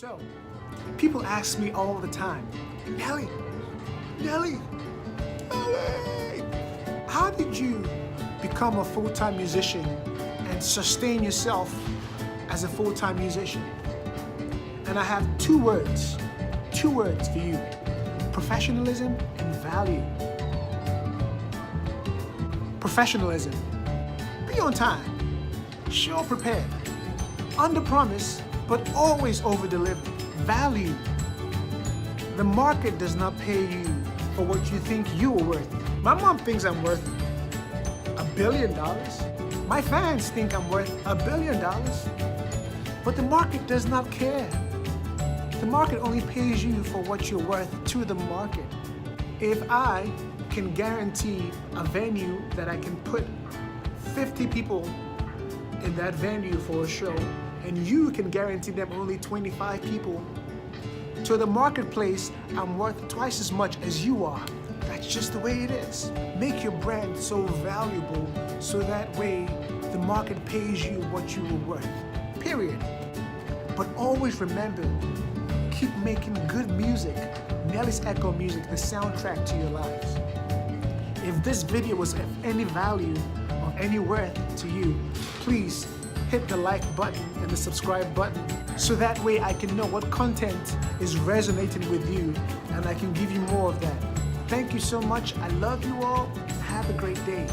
So, people ask me all the time, Nelly, Nelly, Nelly, how did you become a full-time musician and sustain yourself as a full-time musician? And I have two words for you: professionalism and value. Professionalism. Be on time. Show prepared. Under promise, but always over deliver. Value. The market does not pay you for what you think you are worth. My mom thinks I'm worth $1 billion. My fans think I'm worth $1 billion. But the market does not care. The market only pays you for what you're worth to the market. If I can guarantee a venue that I can put 50 people in that venue for a show, and you can guarantee them only 25 people, to the marketplace, I'm worth twice as much as you are. That's just the way it is. Make your brand so valuable so that way the market pays you what you were worth, period. But always remember, keep making good music. Nelly's Echo Music, the soundtrack to your lives. If this video was of any value or any worth to you, please hit the like button and the subscribe button so that way I can know what content is resonating with you and I can give you more of that. Thank you so much. I love you all. Have a great day.